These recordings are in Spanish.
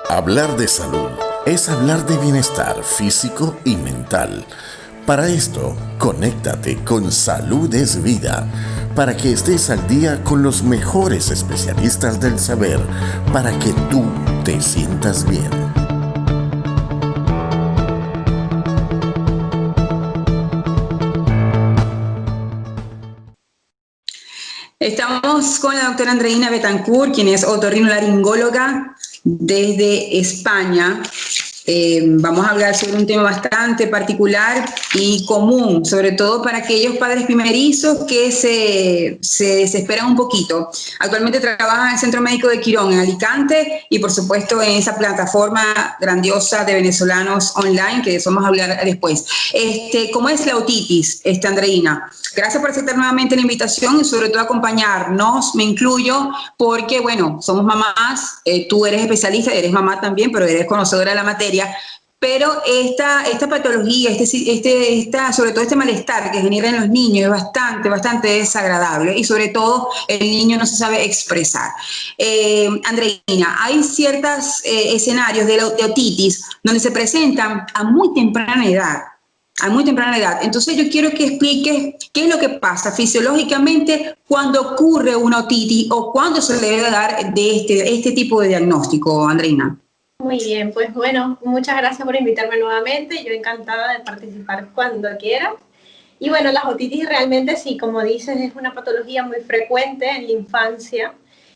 Hablar de salud es hablar de bienestar físico y mental. Para esto, conéctate con Salud es Vida, para que estés al día con los mejores especialistas del saber, para que tú te sientas bien. Estamos con la doctora Andreina Betancourt, quien es otorrinolaringóloga desde España. Vamos a hablar sobre un tema bastante particular y común, sobre todo para aquellos padres primerizos que se desesperan un poquito. Actualmente trabaja en el Centro Médico de Quirón, en Alicante, y por supuesto en esa plataforma grandiosa de venezolanos online, que de eso vamos a hablar después. ¿Cómo es la otitis, Andreina? Gracias por aceptar nuevamente la invitación y sobre todo acompañarnos, me incluyo, porque bueno, somos mamás, tú eres especialista, eres mamá también, pero eres conocedora de la materia. Pero esta patología, sobre todo este malestar que genera en los niños es bastante desagradable, y sobre todo el niño no se sabe expresar. Andreina, hay ciertos escenarios de otitis donde se presentan a muy temprana edad. Entonces yo quiero que expliques qué es lo que pasa fisiológicamente cuando ocurre una otitis o cuándo se le debe dar de este tipo de diagnóstico, Andreina. Muy bien, pues bueno, muchas gracias por invitarme nuevamente. Yo encantada de participar cuando quiera. Y bueno, las otitis realmente sí, como dices, es una patología muy frecuente en la infancia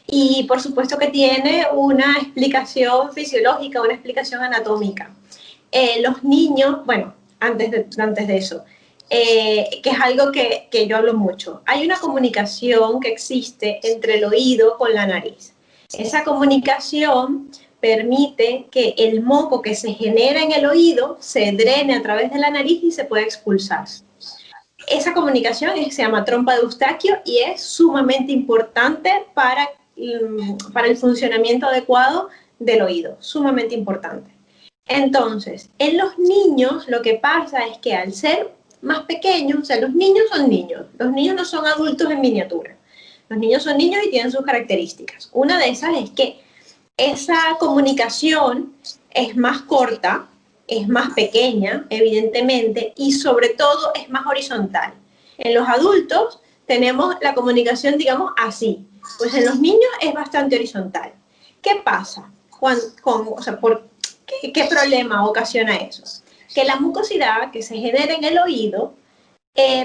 y por supuesto que tiene una explicación fisiológica, una explicación anatómica. Los niños, bueno, antes de eso, que es algo que yo hablo mucho, hay una comunicación que existe entre el oído con la nariz. Esa comunicación permite que el moco que se genera en el oído se drene a través de la nariz y se pueda expulsar. Esa comunicación se llama trompa de Eustaquio y es sumamente importante para el funcionamiento adecuado del oído, sumamente importante. Entonces, en los niños lo que pasa es que al ser más pequeños, o sea, los niños no son adultos en miniatura, los niños son niños y tienen sus características. Una de esas es que esa comunicación es más corta, es más pequeña, evidentemente, y sobre todo es más horizontal. En los adultos tenemos la comunicación, digamos, así. Pues en los niños es bastante horizontal. ¿Qué pasa? ¿Qué problema ocasiona eso? Que la mucosidad que se genera en el oído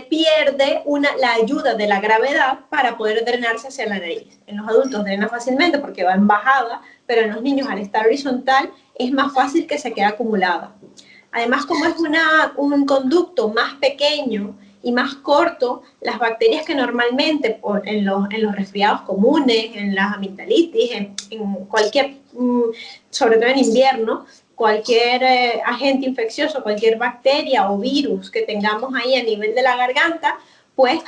pierde la ayuda de la gravedad para poder drenarse hacia la nariz. En los adultos drena fácilmente porque va en bajada, pero en los niños al estar horizontal es más fácil que se quede acumulada. Además, como es un conducto más pequeño y más corto, las bacterias que normalmente en los resfriados comunes, en las amigdalitis, en cualquier, sobre todo en invierno, cualquier agente infeccioso, cualquier bacteria o virus que tengamos ahí a nivel de la garganta, pues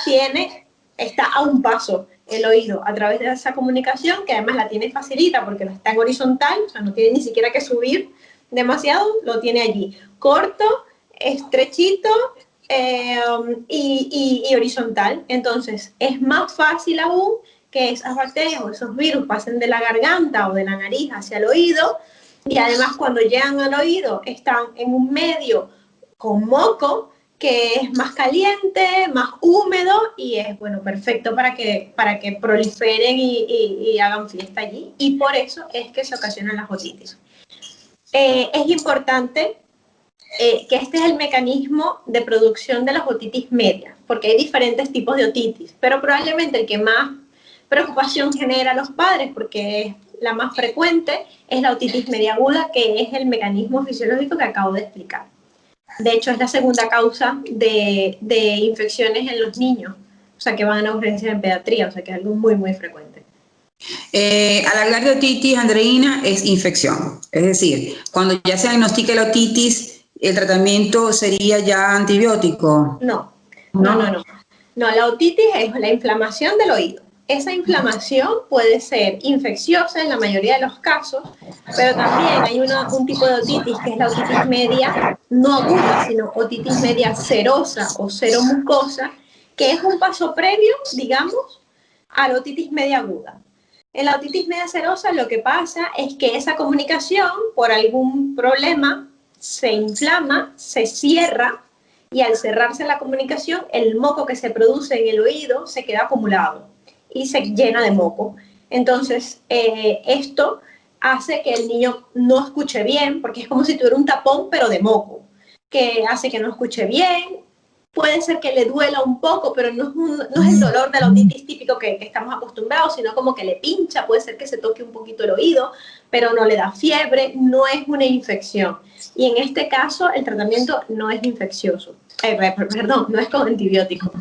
está a un paso el oído a través de esa comunicación, que además la tiene facilita porque no está en horizontal, o sea, no tiene ni siquiera que subir demasiado, lo tiene allí. Corto, estrechito y horizontal. Entonces, es más fácil aún que esas bacterias o esos virus pasen de la garganta o de la nariz hacia el oído, y además cuando llegan al oído están en un medio con moco que es más caliente, más húmedo y es bueno, perfecto para que proliferen y hagan fiesta allí, y por eso es que se ocasionan las otitis. Es importante que este es el mecanismo de producción de las otitis medias, porque hay diferentes tipos de otitis, pero probablemente el que más preocupación genera a los padres, porque es la más frecuente, es la otitis media aguda, que es el mecanismo fisiológico que acabo de explicar. De hecho, es la segunda causa de infecciones en los niños, o sea, que van a urgencias en pediatría, o sea, que es algo muy, muy frecuente. Al hablar de otitis, Andreina, es infección. Es decir, cuando ya se diagnostica la otitis, ¿el tratamiento sería ya antibiótico? No, la otitis es la inflamación del oído. Esa inflamación puede ser infecciosa en la mayoría de los casos, pero también hay un tipo de otitis que es la otitis media, no aguda, sino otitis media serosa o seromucosa, que es un paso previo, digamos, a la otitis media aguda. En la otitis media serosa lo que pasa es que esa comunicación, por algún problema, se inflama, se cierra, y al cerrarse la comunicación, el moco que se produce en el oído se queda acumulado y se llena de moco. Entonces, esto hace que el niño no escuche bien, porque es como si tuviera un tapón, pero de moco, que hace que no escuche bien. Puede ser que le duela un poco, pero no es el dolor de la otitis típico que estamos acostumbrados, sino como que le pincha, puede ser que se toque un poquito el oído, pero no le da fiebre, no es una infección. Y en este caso el tratamiento no es infeccioso, perdón, no es con antibióticos.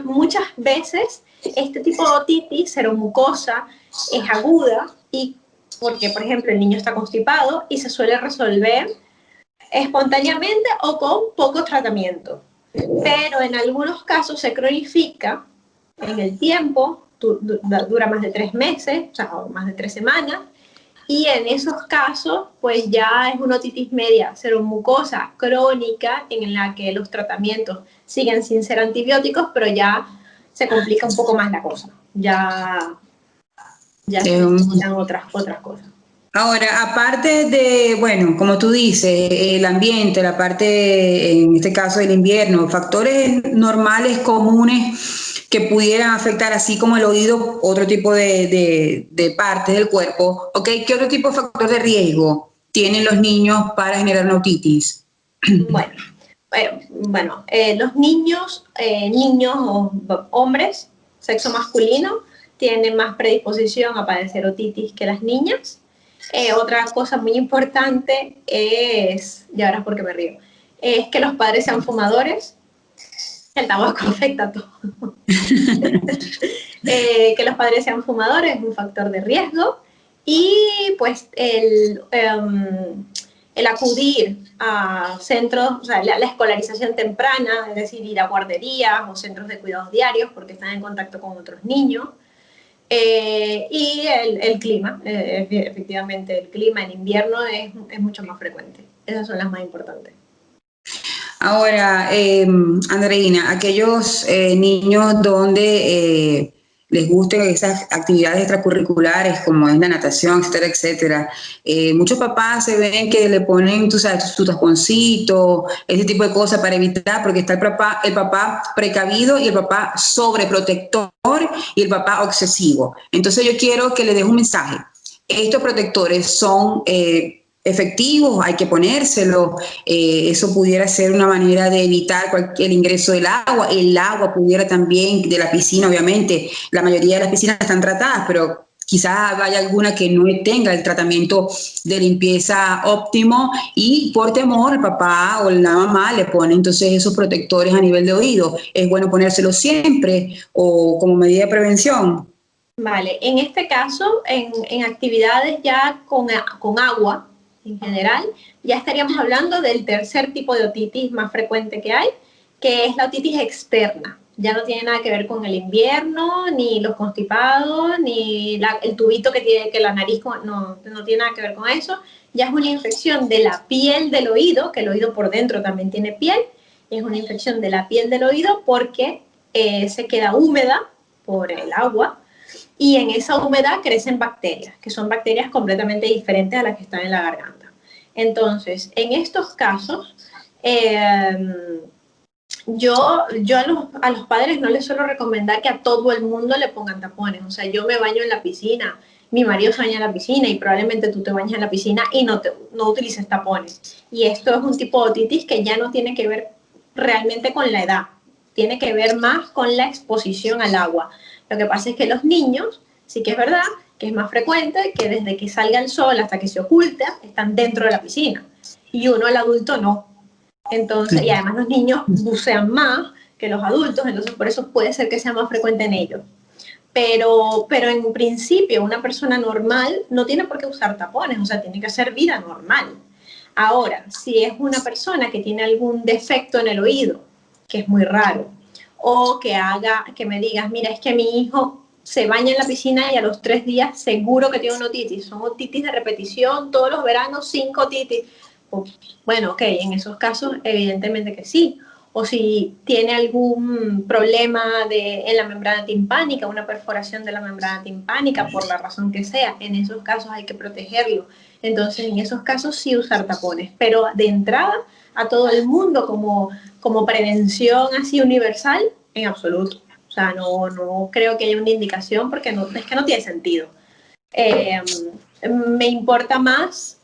Muchas veces este tipo de otitis seromucosa es aguda, y porque, por ejemplo, el niño está constipado y se suele resolver espontáneamente o con poco tratamiento. Pero en algunos casos se cronifica en el tiempo, dura más de 3 meses, o sea, más de 3 semanas, y en esos casos, pues ya es una otitis media seromucosa crónica en la que los tratamientos siguen sin ser antibióticos, pero ya se complica un poco más la cosa. Ya se necesitan otras cosas. Ahora, aparte de, bueno, como tú dices, el ambiente, la parte, en este caso del invierno, factores normales, comunes que pudieran afectar, así como el oído, otro tipo de partes del cuerpo, ¿ok? ¿Qué otro tipo de factor de riesgo tienen los niños para generar una otitis? Los niños o hombres, sexo masculino, tienen más predisposición a padecer otitis que las niñas. Otra cosa muy importante es, y ahora es porque me río, es que los padres sean fumadores. El tabaco afecta a todo. Que los padres sean fumadores es un factor de riesgo, y pues el acudir a centros, o sea, la escolarización temprana, es decir, ir a guarderías o centros de cuidados diarios porque están en contacto con otros niños. Y el clima, efectivamente el clima en invierno es mucho más frecuente. Esas son las más importantes. Ahora, Andreina, aquellos niños donde les gusten esas actividades extracurriculares como es la natación, etcétera, etcétera, muchos papás se ven que le ponen, tú sabes, tu taponcito, ese tipo de cosas para evitar, porque está el papá precavido y el papá sobreprotector y el papá obsesivo. Entonces yo quiero que le des un mensaje. Estos protectores son efectivos, hay que ponérselo, eso pudiera ser una manera de evitar el ingreso del agua. El agua pudiera también, de la piscina, obviamente, la mayoría de las piscinas están tratadas, pero quizás haya alguna que no tenga el tratamiento de limpieza óptimo, y por temor el papá o la mamá le pone entonces esos protectores a nivel de oído. Es bueno ponérselos siempre o como medida de prevención. Vale, en este caso, en actividades ya con agua, en general, ya estaríamos hablando del tercer tipo de otitis más frecuente que hay, que es la otitis externa. Ya no tiene nada que ver con el invierno, ni los constipados, ni el tubito que tiene que la nariz, no tiene nada que ver con eso. Ya es una infección de la piel del oído, que el oído por dentro también tiene piel, y es una infección de la piel del oído porque se queda húmeda por el agua, y en esa humedad crecen bacterias, que son bacterias completamente diferentes a las que están en la garganta. Entonces, en estos casos, yo a los padres no les suelo recomendar que a todo el mundo le pongan tapones. O sea, yo me baño en la piscina, mi marido se baña en la piscina, y probablemente tú te bañas en la piscina y no utilices tapones. Y esto es un tipo de otitis que ya no tiene que ver realmente con la edad, tiene que ver más con la exposición al agua. Lo que pasa es que los niños, sí que es verdad que es más frecuente que desde que salga el sol hasta que se oculta, están dentro de la piscina. Y uno, el adulto, no. Entonces, y además los niños bucean más que los adultos, entonces por eso puede ser que sea más frecuente en ellos. Pero en principio, una persona normal no tiene por qué usar tapones, o sea, tiene que hacer vida normal. Ahora, si es una persona que tiene algún defecto en el oído, que es muy raro, o que me digas, mira, es que mi hijo se baña en la piscina y a los 3 días seguro que tiene una otitis, son otitis de repetición, todos los veranos 5 otitis. Bueno, ok, en esos casos evidentemente que sí. o si tiene algún problema en la membrana timpánica, una perforación de la membrana timpánica, por la razón que sea, en esos casos hay que protegerlo. Entonces, en esos casos sí usar tapones, pero de entrada a todo el mundo como prevención así universal, en absoluto. O sea, no creo que haya una indicación porque es que no tiene sentido. Me importa más,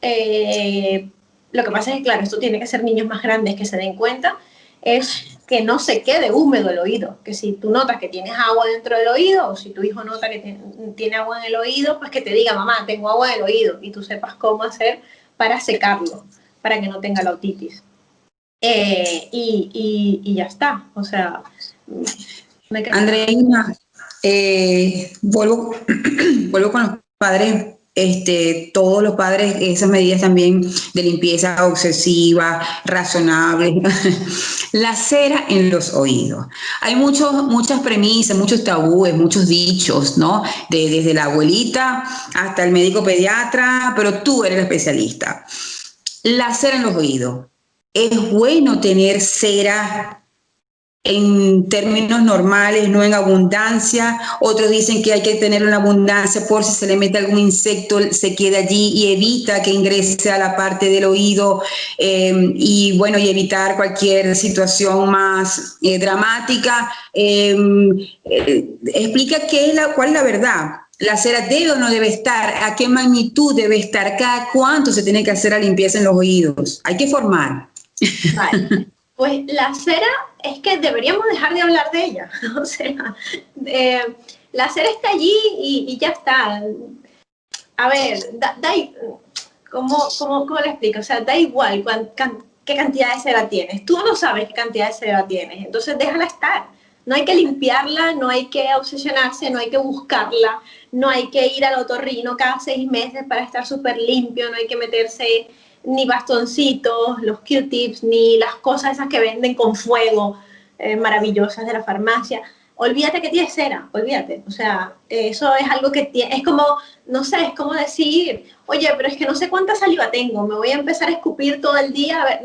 lo que pasa es que, claro, esto tiene que ser niños más grandes que se den cuenta, es que no se quede húmedo el oído, que si tú notas que tienes agua dentro del oído, o si tu hijo nota que tiene agua en el oído, pues que te diga, mamá, tengo agua en el oído, y tú sepas cómo hacer para secarlo, para que no tenga la otitis. Y ya está, o sea... Andreina, vuelvo con los padres, todos los padres, esas medidas también de limpieza obsesiva, razonable. La cera en los oídos. Hay muchas premisas, muchos tabúes, muchos dichos, ¿no? Desde la abuelita hasta el médico pediatra, pero tú eres el especialista. La cera en los oídos. ¿Es bueno tener cera en términos normales, no en abundancia? Otros dicen que hay que tener una abundancia por si se le mete algún insecto, se queda allí y evita que ingrese a la parte del oído, y bueno, y evitar cualquier situación más dramática. Explica cuál es la verdad. ¿La cera debe o no debe estar? ¿A qué magnitud debe estar? ¿Cada cuánto se tiene que hacer la limpieza en los oídos? Hay que formar. Vale. Pues la cera, es que deberíamos dejar de hablar de ella. O sea, la cera está allí y ya está. A ver, ¿cómo le explico? O sea, da igual qué cantidad de cera tienes. Tú no sabes qué cantidad de cera tienes, entonces déjala estar. No hay que limpiarla, no hay que obsesionarse, no hay que buscarla, no hay que ir al otorrino cada 6 meses para estar súper limpio, no hay que meterse ni bastoncitos, los Q-tips, ni las cosas esas que venden con fuego, maravillosas de la farmacia. Olvídate que tienes cera, olvídate. O sea, eso es algo que es como, no sé, es como decir, oye, pero es que no sé cuánta saliva tengo, me voy a empezar a escupir todo el día. A ver.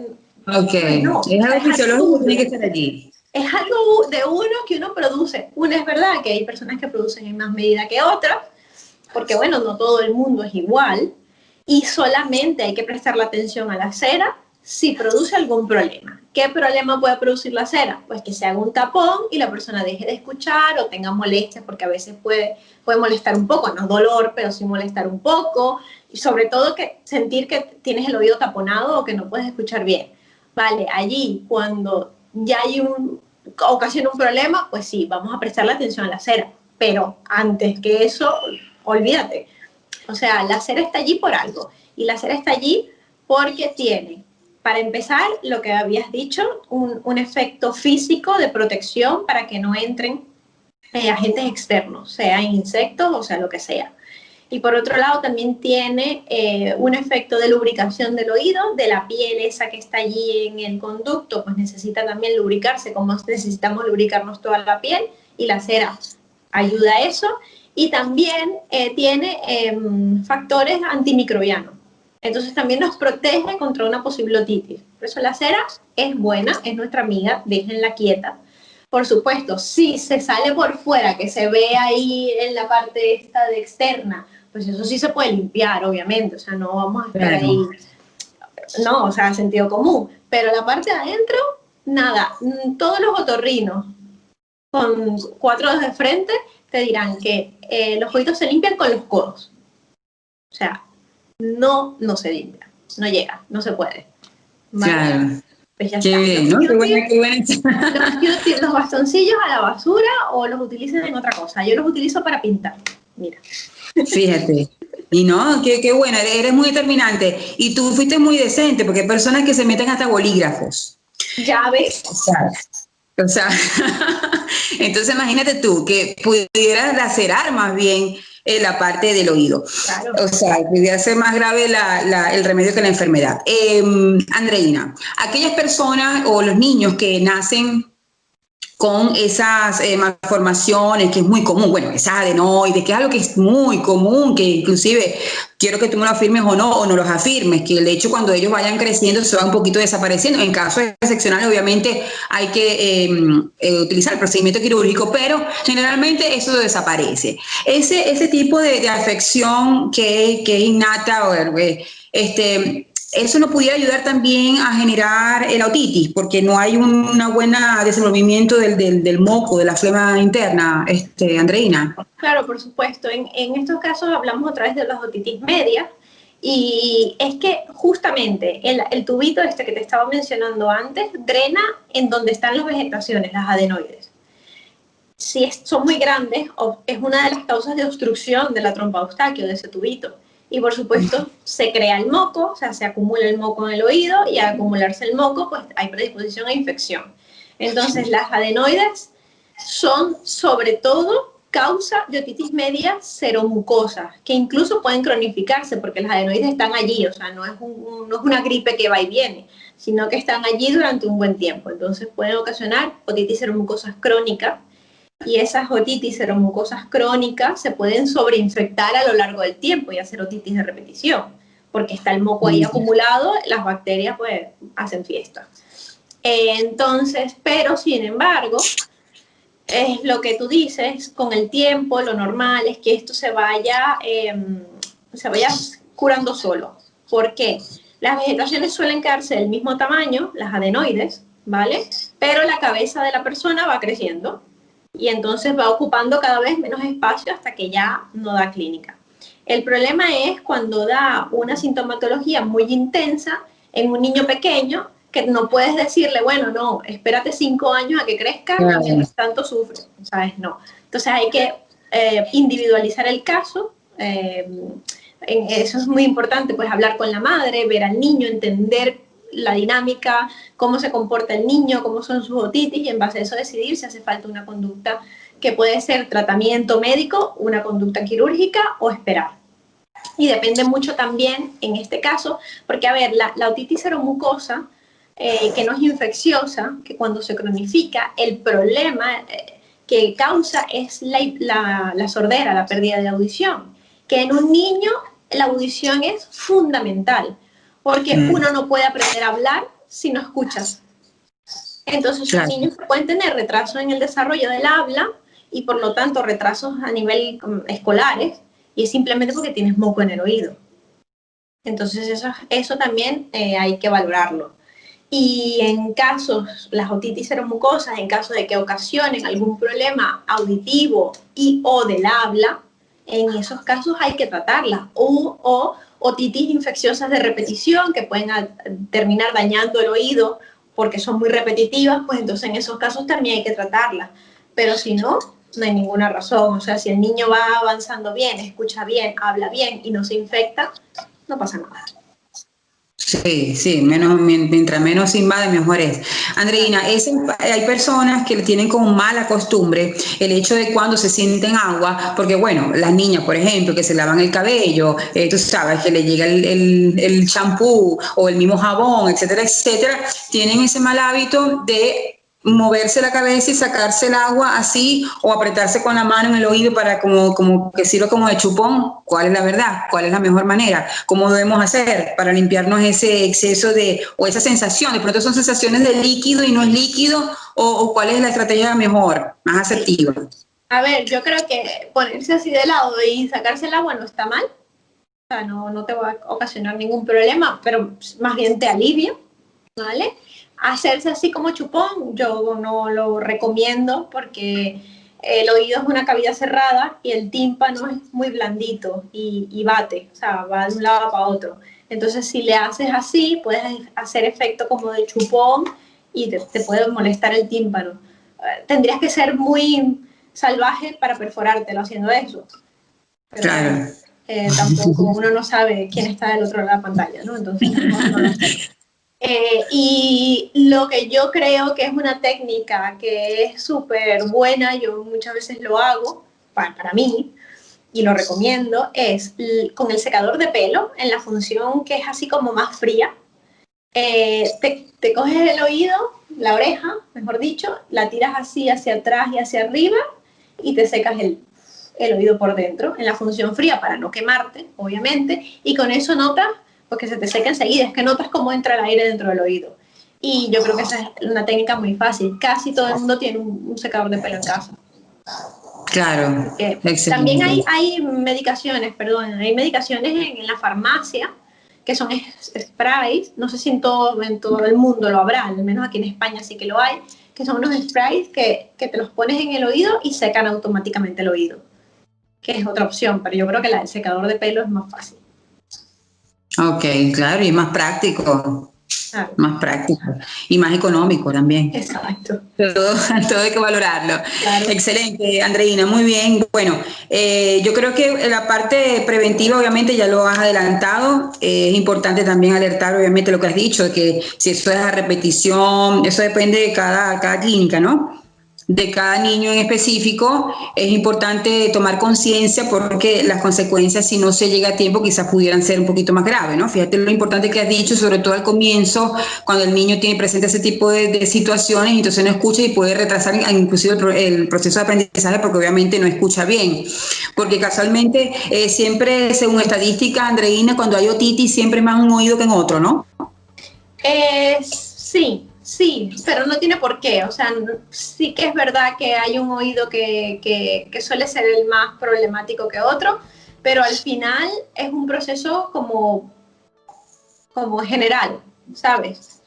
Ok, no, es algo fisiológico que tiene que estar allí. Es algo de uno que uno produce. Una es verdad que hay personas que producen en más medida que otras, porque bueno, no todo el mundo es igual, y solamente hay que prestarle atención a la cera si produce algún problema. ¿Qué problema puede producir la cera? Pues que se haga un tapón y la persona deje de escuchar o tenga molestias, porque a veces puede molestar un poco, no dolor, pero sí molestar un poco, y sobre todo que sentir que tienes el oído taponado o que no puedes escuchar bien. Vale, allí cuando ya hay ocasiona un problema, pues sí, vamos a prestarle atención a la cera, pero antes que eso, olvídate. O sea, la cera está allí por algo, y la cera está allí porque tiene, para empezar, lo que habías dicho, un efecto físico de protección para que no entren agentes externos, sea insectos o sea lo que sea. Y por otro lado también tiene un efecto de lubricación del oído, de la piel esa que está allí en el conducto, pues necesita también lubricarse, como necesitamos lubricarnos toda la piel, y la cera ayuda a eso. Y también tiene factores antimicrobianos. Entonces también nos protege contra una posible otitis. Por eso la cera es buena, es nuestra amiga, déjenla quieta. Por supuesto, si se sale por fuera, que se ve ahí en la parte esta de externa, pues eso sí se puede limpiar, obviamente. O sea, no vamos a estar ahí, no, o sea, sentido común. Pero la parte de adentro, nada. Todos los otorrinos con 4 dedos de frente te dirán que los oídos se limpian con los codos. O sea, no se limpia, no llega, no se puede. ¿Vale? Claro. Pues ya qué está. Bien, ¿no? Qué buena. Los bastoncillos a la basura o los utilicen en otra cosa. Yo los utilizo para pintar. Mira. Fíjate. Y no, qué buena, eres muy determinante. Y tú fuiste muy decente, porque hay personas que se meten hasta bolígrafos. Ya ves. O sea, entonces imagínate tú que pudieras lacerar más bien la parte del oído. Claro. O sea, pudiera ser más grave el remedio que la enfermedad. Andreina, aquellas personas o los niños que nacen con esas malformaciones, que es muy común, bueno, esas adenoides, que es algo que es muy común, que inclusive quiero que tú me lo afirmes o no los afirmes, que de hecho cuando ellos vayan creciendo se va un poquito desapareciendo. En caso de seccional, obviamente hay que utilizar el procedimiento quirúrgico, pero generalmente eso desaparece. Ese tipo de afección que es innata, eso nos pudiera ayudar también a generar la otitis, porque no hay una buena desenvolvimiento del moco, de la flema interna, Andreina. Claro, por supuesto. En estos casos hablamos otra vez de las otitis medias, y es que justamente el tubito este que te estaba mencionando antes drena en donde están las vegetaciones, las adenoides. Si son muy grandes, es una de las causas de obstrucción de la trompa de Eustaquio, de ese tubito. Y por supuesto se crea el moco, o sea, se acumula el moco en el oído, y al acumularse el moco, pues hay predisposición a infección. Entonces las adenoides son sobre todo causa de otitis media seromucosa, que incluso pueden cronificarse porque las adenoides están allí, o sea, no es una gripe que va y viene, sino que están allí durante un buen tiempo. Entonces pueden ocasionar otitis seromucosas crónicas, y esas otitis seromucosas crónicas se pueden sobreinfectar a lo largo del tiempo y hacer otitis de repetición, porque está el moco ahí acumulado, las bacterias pues hacen fiesta. Entonces, pero sin embargo, es lo que tú dices, con el tiempo lo normal es que esto se vaya curando solo. ¿Por qué? Las vegetaciones suelen quedarse del mismo tamaño, las adenoides, ¿vale? Pero la cabeza de la persona va creciendo, y entonces va ocupando cada vez menos espacio hasta que ya no da clínica. El problema es cuando da una sintomatología muy intensa en un niño pequeño, que no puedes decirle, bueno, no, espérate 5 años a que crezca, y mientras tanto sufre, ¿sabes? No. Entonces hay que individualizar el caso. Eso es muy importante, pues hablar con la madre, ver al niño, entender la dinámica, cómo se comporta el niño, cómo son sus otitis, y en base a eso decidir si hace falta una conducta que puede ser tratamiento médico, una conducta quirúrgica o esperar. Y depende mucho también en este caso, porque a ver, la otitis seromucosa, que no es infecciosa, que cuando se cronifica, el problema que causa es la sordera, la pérdida de audición, que en un niño la audición es fundamental, porque uno no puede aprender a hablar si no escuchas. Entonces los niños pueden tener retraso en el desarrollo del habla, y por lo tanto retrasos a nivel escolares, y es simplemente porque tienes moco en el oído. Entonces eso también hay que valorarlo. Y en casos, las otitis seromucosas, en caso de que ocasionen algún problema auditivo y o del habla, en esos casos hay que tratarla. O otitis infecciosas de repetición, que pueden terminar dañando el oído porque son muy repetitivas, pues entonces en esos casos también hay que tratarla. Pero si no, no hay ninguna razón. O sea, si el niño va avanzando bien, escucha bien, habla bien y no se infecta, no pasa nada. Sí, mientras menos invade, mejor es. Andreina, hay personas que tienen como mala costumbre el hecho de cuando se sienten agua, porque bueno, las niñas, por ejemplo, que se lavan el cabello, tú sabes, que le llega el champú o el mismo jabón, etcétera, etcétera, tienen ese mal hábito de moverse la cabeza y sacarse el agua así, o apretarse con la mano en el oído para como que sirva como de chupón. ¿Cuál es la verdad? ¿Cuál es la mejor manera? ¿Cómo debemos hacer para limpiarnos ese exceso o esa sensación? De pronto son sensaciones de líquido y no es líquido, o ¿cuál es la estrategia mejor, más asertiva? A ver, yo creo que ponerse así de lado y sacarse el agua no está mal. O sea, no te va a ocasionar ningún problema, pero más bien te alivia, ¿vale? Hacerse así como chupón, yo no lo recomiendo, porque el oído es una cavidad cerrada y el tímpano es muy blandito y bate, o sea, va de un lado para otro. Entonces, si le haces así, puedes hacer efecto como de chupón y te puede molestar el tímpano. Tendrías que ser muy salvaje para perforártelo haciendo eso. Pero, claro. Tampoco uno no sabe quién está del otro lado de la pantalla, ¿no? Entonces, no lo sé. Y lo que yo creo que es una técnica que es súper buena, yo muchas veces lo hago para mí y lo recomiendo, es con el secador de pelo, en la función que es así como más fría, te coges el oído, la oreja, mejor dicho, la tiras así hacia atrás y hacia arriba y te secas el oído por dentro, en la función fría para no quemarte, obviamente, y con eso notas, porque se te seca enseguida, es que notas cómo entra el aire dentro del oído. Y yo creo que esa es una técnica muy fácil. Casi todo el mundo tiene un secador de pelo en casa. Claro, excelente. También hay medicaciones, hay medicaciones en la farmacia que son sprays, no sé si en todo el mundo lo habrá, al menos aquí en España sí que lo hay, que son unos sprays que te los pones en el oído y secan automáticamente el oído, que es otra opción, pero yo creo que el secador de pelo es más fácil. Ok, claro, y más práctico. Claro. Más práctico y más económico también. Exacto. Todo hay que valorarlo. Claro. Excelente, Andreina, muy bien. Bueno, yo creo que la parte preventiva obviamente ya lo has adelantado. Es importante también alertar obviamente lo que has dicho, de que si eso es a repetición, eso depende de cada clínica, ¿no? De cada niño en específico, es importante tomar conciencia porque las consecuencias, si no se llega a tiempo, quizás pudieran ser un poquito más graves, ¿no? Fíjate lo importante que has dicho, sobre todo al comienzo, cuando el niño tiene presente ese tipo de situaciones, entonces no escucha y puede retrasar inclusive el proceso de aprendizaje porque obviamente no escucha bien. Porque casualmente, siempre, según estadísticas, Andreina, cuando hay otitis, siempre es más un oído que en otro, ¿no? Sí, pero no tiene por qué. O sea, sí que es verdad que hay un oído que suele ser el más problemático que otro, pero al final es un proceso como general, ¿sabes?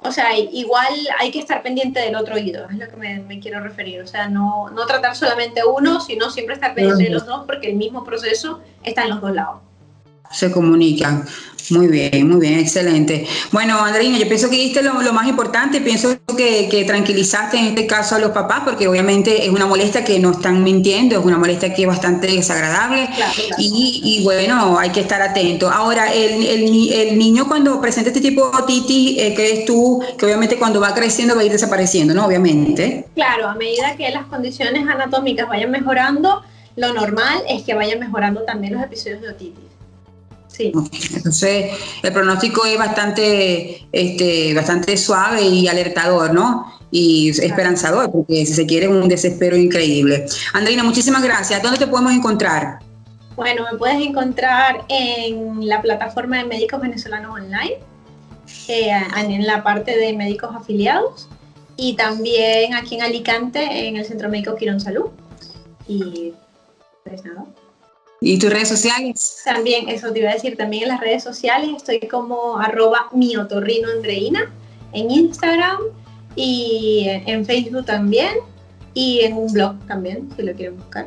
O sea, igual hay que estar pendiente del otro oído, es lo que me quiero referir. O sea, no tratar solamente uno, sino siempre estar pendiente de los dos, porque el mismo proceso está en los dos lados. Se comunican. Muy bien, excelente. Bueno, Andreina, yo pienso que diste lo más importante, pienso que tranquilizaste en este caso a los papás, porque obviamente es una molestia que no están mintiendo, es una molestia que es bastante desagradable. Claro. Y bueno, hay que estar atento. Ahora, el niño cuando presenta este tipo de otitis, ¿crees tú que obviamente cuando va creciendo va a ir desapareciendo, ¿no? Obviamente. Claro, a medida que las condiciones anatómicas vayan mejorando, lo normal es que vayan mejorando también los episodios de otitis. Sí. Entonces, el pronóstico es bastante suave y alertador, ¿no? Y esperanzador, porque si se quiere es un desespero increíble. Andreina, muchísimas gracias. ¿Dónde te podemos encontrar? Bueno, me puedes encontrar en la plataforma de Médicos Venezolanos Online, en la parte de médicos afiliados, y también aquí en Alicante, en el Centro Médico Quirón Salud. Y pues nada. ¿Y tus redes sociales? También, eso te iba a decir, también en las redes sociales estoy como @miotorrinoandreina en Instagram y en Facebook también y en un blog también, si lo quieren buscar.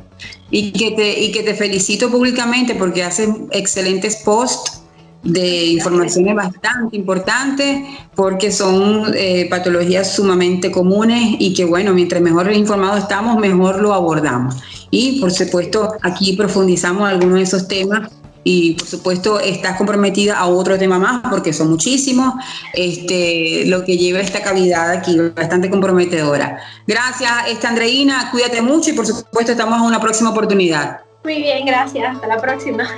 Y que te felicito públicamente porque haces excelentes posts de informaciones bastante importantes porque son patologías sumamente comunes y que bueno, mientras mejor informados estamos, mejor lo abordamos. Y por supuesto aquí profundizamos algunos de esos temas y por supuesto estás comprometida a otro tema más porque son muchísimos, lo que lleva esta cavidad aquí, bastante comprometedora. Gracias, Andreina, cuídate mucho y por supuesto estamos en una próxima oportunidad. Muy bien, gracias, hasta la próxima.